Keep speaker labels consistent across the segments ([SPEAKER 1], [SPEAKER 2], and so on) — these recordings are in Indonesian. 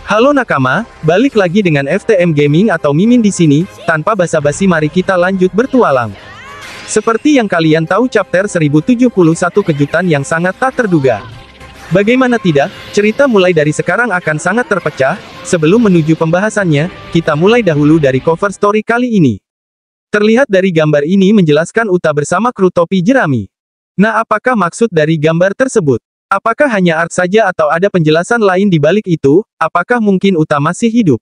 [SPEAKER 1] Halo nakama, balik lagi dengan FTM Gaming atau Mimin di sini. Tanpa basa-basi mari kita lanjut bertualang. Seperti yang kalian tahu chapter 1071 kejutan yang sangat tak terduga. Bagaimana tidak, cerita mulai dari sekarang akan sangat terpecah. Sebelum menuju pembahasannya, kita mulai dahulu dari cover story kali ini. Terlihat dari gambar ini menjelaskan Uta bersama kru topi jerami. Nah, apakah maksud dari gambar tersebut? Apakah hanya art saja atau ada penjelasan lain di balik itu? Apakah mungkin Uta masih hidup?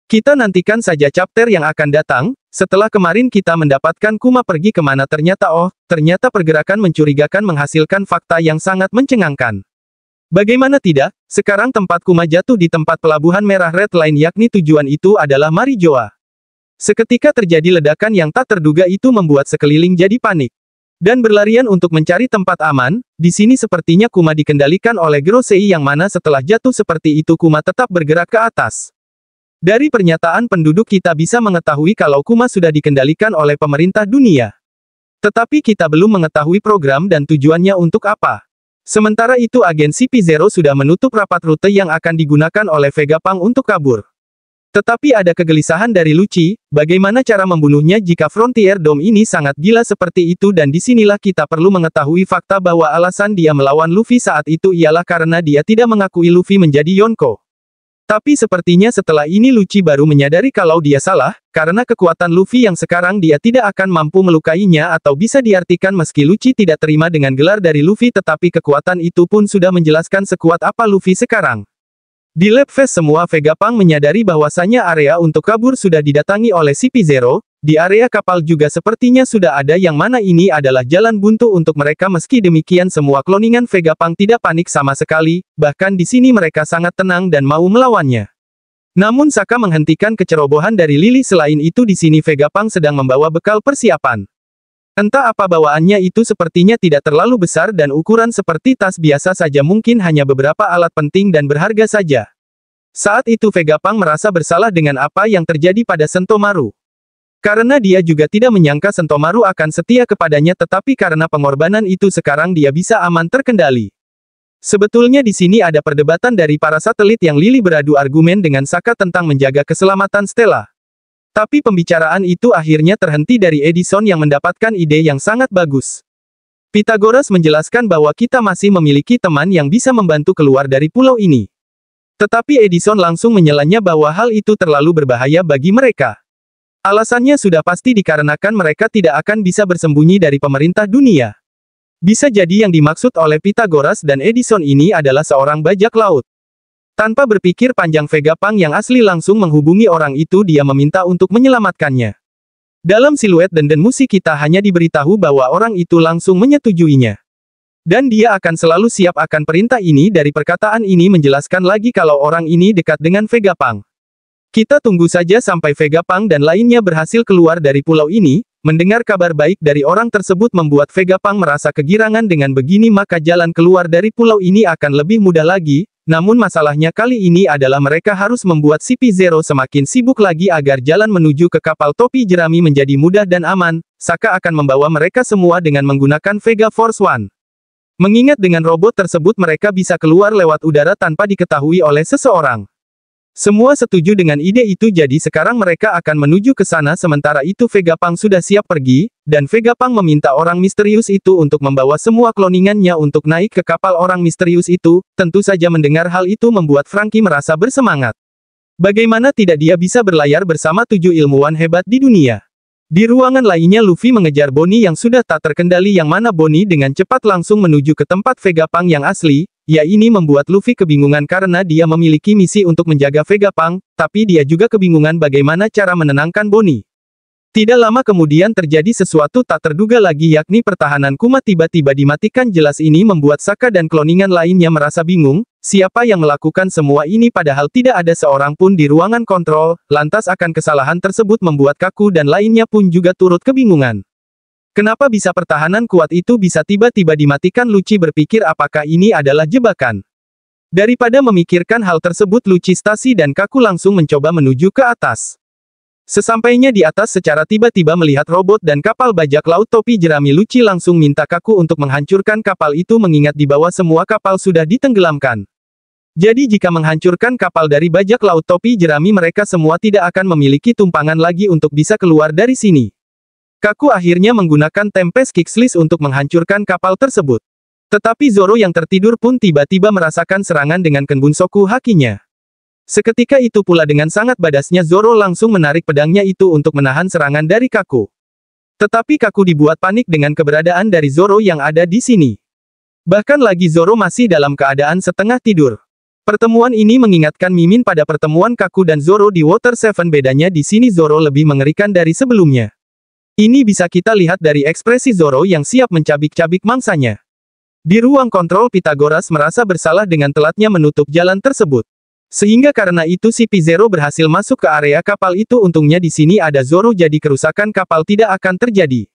[SPEAKER 1] Kita nantikan saja chapter yang akan datang. Setelah kemarin kita mendapatkan Kuma pergi kemana ternyata pergerakan mencurigakan menghasilkan fakta yang sangat mencengangkan. Bagaimana tidak, sekarang tempat Kuma jatuh di tempat pelabuhan merah Red Line yakni tujuan itu adalah Marijoa. Seketika terjadi ledakan yang tak terduga itu membuat sekeliling jadi panik. Dan berlarian untuk mencari tempat aman. Di sini sepertinya Kuma dikendalikan oleh Grosei yang mana setelah jatuh seperti itu Kuma tetap bergerak ke atas. Dari pernyataan penduduk kita bisa mengetahui kalau Kuma sudah dikendalikan oleh pemerintah dunia. Tetapi kita belum mengetahui program dan tujuannya untuk apa. Sementara itu agen CP0 sudah menutup rapat rute yang akan digunakan oleh Vegapunk untuk kabur. Tetapi ada kegelisahan dari Lucci, bagaimana cara membunuhnya jika Frontier Dome ini sangat gila seperti itu dan disinilah kita perlu mengetahui fakta bahwa alasan dia melawan Luffy saat itu ialah karena dia tidak mengakui Luffy menjadi Yonko. Tapi sepertinya setelah ini Lucci baru menyadari kalau dia salah, karena kekuatan Luffy yang sekarang dia tidak akan mampu melukainya atau bisa diartikan meski Lucci tidak terima dengan gelar dari Luffy tetapi kekuatan itu pun sudah menjelaskan sekuat apa Luffy sekarang. Di Lab Fest semua Vegapunk menyadari bahwasanya area untuk kabur sudah didatangi oleh CP0, di area kapal juga sepertinya sudah ada yang mana ini adalah jalan buntu untuk mereka meski demikian semua kloningan Vegapunk tidak panik sama sekali, bahkan di sini mereka sangat tenang dan mau melawannya. Namun Saka menghentikan kecerobohan dari Lily selain itu di sini Vegapunk sedang membawa bekal persiapan. Entah apa bawaannya itu sepertinya tidak terlalu besar dan ukuran seperti tas biasa saja mungkin hanya beberapa alat penting dan berharga saja. Saat itu Vegapunk merasa bersalah dengan apa yang terjadi pada Sentomaru. Karena dia juga tidak menyangka Sentomaru akan setia kepadanya tetapi karena pengorbanan itu sekarang dia bisa aman terkendali. Sebetulnya di sini ada perdebatan dari para satelit yang Lily beradu argumen dengan Saka tentang menjaga keselamatan Stella. Tapi pembicaraan itu akhirnya terhenti dari Edison yang mendapatkan ide yang sangat bagus. Pythagoras menjelaskan bahwa kita masih memiliki teman yang bisa membantu keluar dari pulau ini. Tetapi Edison langsung menyelanya bahwa hal itu terlalu berbahaya bagi mereka. Alasannya sudah pasti dikarenakan mereka tidak akan bisa bersembunyi dari pemerintah dunia. Bisa jadi yang dimaksud oleh Pythagoras dan Edison ini adalah seorang bajak laut. Tanpa berpikir panjang Vegapunk yang asli langsung menghubungi orang itu dia meminta untuk menyelamatkannya. Dalam siluet dan musik kita hanya diberitahu bahwa orang itu langsung menyetujuinya. Dan dia akan selalu siap akan perintah ini dari perkataan ini menjelaskan lagi kalau orang ini dekat dengan Vegapunk. Kita tunggu saja sampai Vegapunk dan lainnya berhasil keluar dari pulau ini. Mendengar kabar baik dari orang tersebut membuat Vegapunk merasa kegirangan dengan begini maka jalan keluar dari pulau ini akan lebih mudah lagi. Namun masalahnya kali ini adalah mereka harus membuat CP0 semakin sibuk lagi agar jalan menuju ke kapal topi jerami menjadi mudah dan aman. Saka akan membawa mereka semua dengan menggunakan Vega Force One. Mengingat dengan robot tersebut mereka bisa keluar lewat udara tanpa diketahui oleh seseorang. Semua setuju dengan ide itu jadi sekarang mereka akan menuju ke sana sementara itu Vegapunk sudah siap pergi, dan Vegapunk meminta orang misterius itu untuk membawa semua kloningannya untuk naik ke kapal orang misterius itu, tentu saja mendengar hal itu membuat Franky merasa bersemangat. Bagaimana tidak dia bisa berlayar bersama 7 ilmuwan hebat di dunia. Di ruangan lainnya Luffy mengejar Bonnie yang sudah tak terkendali yang mana Bonnie dengan cepat langsung menuju ke tempat Vegapunk yang asli. Ya ini membuat Luffy kebingungan karena dia memiliki misi untuk menjaga Vegapunk, tapi dia juga kebingungan bagaimana cara menenangkan Bonnie. Tidak lama kemudian terjadi sesuatu tak terduga lagi yakni pertahanan Kuma tiba-tiba dimatikan jelas ini membuat Saka dan kloningan lainnya merasa bingung, siapa yang melakukan semua ini padahal tidak ada seorang pun di ruangan kontrol, lantas akan kesalahan tersebut membuat Kaku dan lainnya pun juga turut kebingungan. Kenapa bisa pertahanan kuat itu bisa tiba-tiba dimatikan Lucci berpikir apakah ini adalah jebakan. Daripada memikirkan hal tersebut Lucci Stasi dan Kaku langsung mencoba menuju ke atas. Sesampainya di atas secara tiba-tiba melihat robot dan kapal bajak laut topi jerami Lucci langsung minta Kaku untuk menghancurkan kapal itu mengingat di bawah semua kapal sudah ditenggelamkan. Jadi jika menghancurkan kapal dari bajak laut topi jerami mereka semua tidak akan memiliki tumpangan lagi untuk bisa keluar dari sini. Kaku akhirnya menggunakan Tempest Kickslist untuk menghancurkan kapal tersebut. Tetapi Zoro yang tertidur pun tiba-tiba merasakan serangan dengan Kenbunsoku Hakinya. Seketika itu pula dengan sangat badasnya Zoro langsung menarik pedangnya itu untuk menahan serangan dari Kaku. Tetapi Kaku dibuat panik dengan keberadaan dari Zoro yang ada di sini. Bahkan lagi Zoro masih dalam keadaan setengah tidur. Pertemuan ini mengingatkan Mimin pada pertemuan Kaku dan Zoro di Water 7. Bedanya di sini Zoro lebih mengerikan dari sebelumnya. Ini bisa kita lihat dari ekspresi Zoro yang siap mencabik-cabik mangsanya. Di ruang kontrol Pythagoras merasa bersalah dengan telatnya menutup jalan tersebut. Sehingga karena itu si P0 berhasil masuk ke area kapal itu. Untungnya di sini ada Zoro jadi kerusakan kapal tidak akan terjadi.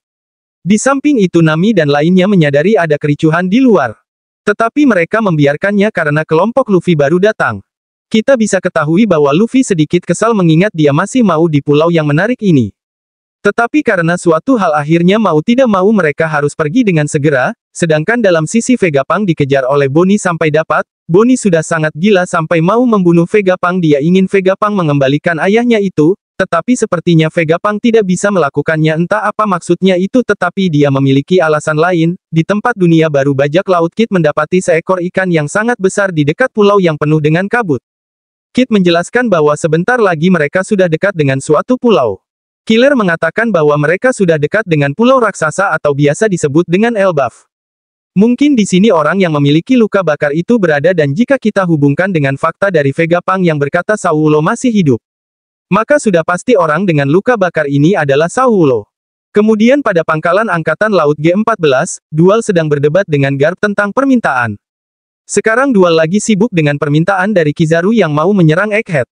[SPEAKER 1] Di samping itu Nami dan lainnya menyadari ada kericuhan di luar. Tetapi mereka membiarkannya karena kelompok Luffy baru datang. Kita bisa ketahui bahwa Luffy sedikit kesal mengingat dia masih mau di pulau yang menarik ini. Tetapi karena suatu hal akhirnya mau tidak mau mereka harus pergi dengan segera, sedangkan dalam sisi Vegapunk dikejar oleh Bonnie sampai dapat, Bonnie sudah sangat gila sampai mau membunuh Vegapunk. Dia ingin Vegapunk mengembalikan ayahnya itu, tetapi sepertinya Vegapunk tidak bisa melakukannya entah apa maksudnya itu tetapi dia memiliki alasan lain. Di tempat dunia baru bajak laut Kid mendapati seekor ikan yang sangat besar di dekat pulau yang penuh dengan kabut. Kid menjelaskan bahwa sebentar lagi mereka sudah dekat dengan suatu pulau. Killer mengatakan bahwa mereka sudah dekat dengan pulau raksasa atau biasa disebut dengan Elbaf. Mungkin di sini orang yang memiliki luka bakar itu berada dan jika kita hubungkan dengan fakta dari Vegapunk yang berkata Saulo masih hidup, maka sudah pasti orang dengan luka bakar ini adalah Saulo. Kemudian pada pangkalan Angkatan Laut G14, Dual sedang berdebat dengan Garp tentang permintaan. Sekarang Dual lagi sibuk dengan permintaan dari Kizaru yang mau menyerang Egghead.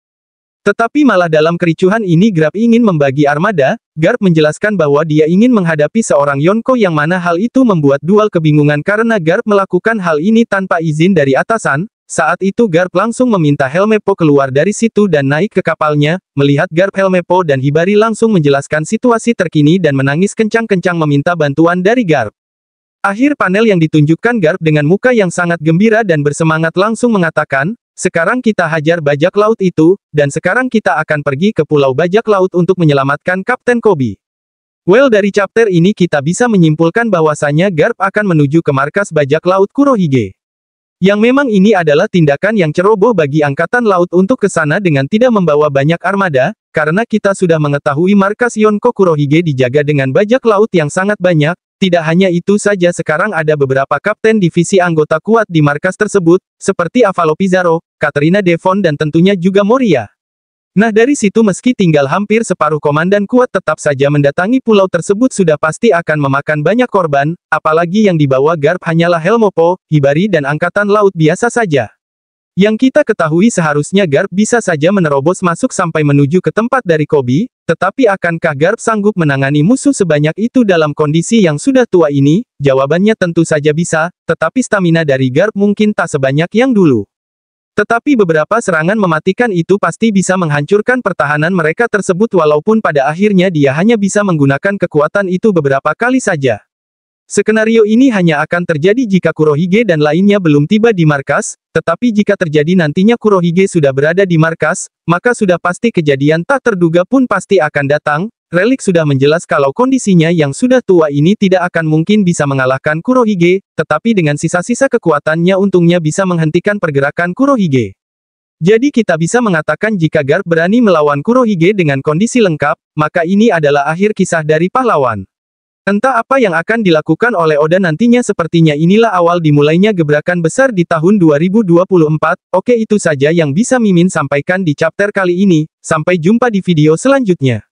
[SPEAKER 1] Tetapi malah dalam kericuhan ini Garp ingin membagi armada. Garp menjelaskan bahwa dia ingin menghadapi seorang Yonko yang mana hal itu membuat Dual kebingungan karena Garp melakukan hal ini tanpa izin dari atasan. Saat itu Garp langsung meminta Helmeppo keluar dari situ dan naik ke kapalnya. Melihat Garp, Helmeppo dan Hibari langsung menjelaskan situasi terkini dan menangis kencang-kencang meminta bantuan dari Garp. Akhir panel yang ditunjukkan Garp dengan muka yang sangat gembira dan bersemangat langsung mengatakan, sekarang kita hajar bajak laut itu, dan sekarang kita akan pergi ke pulau bajak laut untuk menyelamatkan Kapten Koby. Well, dari chapter ini kita bisa menyimpulkan bahwasanya Garp akan menuju ke markas bajak laut Kurohige. Yang memang ini adalah tindakan yang ceroboh bagi Angkatan Laut untuk ke sana dengan tidak membawa banyak armada, karena kita sudah mengetahui markas Yonko Kurohige dijaga dengan bajak laut yang sangat banyak. Tidak hanya itu saja sekarang ada beberapa kapten divisi anggota kuat di markas tersebut, seperti Avalo Pizarro, Katerina Devon dan tentunya juga Moria. Nah dari situ meski tinggal hampir separuh komandan kuat tetap saja mendatangi pulau tersebut sudah pasti akan memakan banyak korban, apalagi yang dibawa Garp hanyalah Helmeppo, Hibari dan Angkatan Laut biasa saja. Yang kita ketahui seharusnya Garp bisa saja menerobos masuk sampai menuju ke tempat dari Koby, tetapi akankah Garp sanggup menangani musuh sebanyak itu dalam kondisi yang sudah tua ini? Jawabannya tentu saja bisa, tetapi stamina dari Garp mungkin tak sebanyak yang dulu. Tetapi beberapa serangan mematikan itu pasti bisa menghancurkan pertahanan mereka tersebut walaupun pada akhirnya dia hanya bisa menggunakan kekuatan itu beberapa kali saja. Skenario ini hanya akan terjadi jika Kurohige dan lainnya belum tiba di markas, tetapi jika terjadi nantinya Kurohige sudah berada di markas, maka sudah pasti kejadian tak terduga pun pasti akan datang. Relik sudah menjelas kalau kondisinya yang sudah tua ini tidak akan mungkin bisa mengalahkan Kurohige, tetapi dengan sisa-sisa kekuatannya untungnya bisa menghentikan pergerakan Kurohige. Jadi kita bisa mengatakan jika Garp berani melawan Kurohige dengan kondisi lengkap, maka ini adalah akhir kisah dari pahlawan. Entah apa yang akan dilakukan oleh Oda nantinya sepertinya inilah awal dimulainya gebrakan besar di tahun 2024. Oke itu saja yang bisa Mimin sampaikan di chapter kali ini, sampai jumpa di video selanjutnya.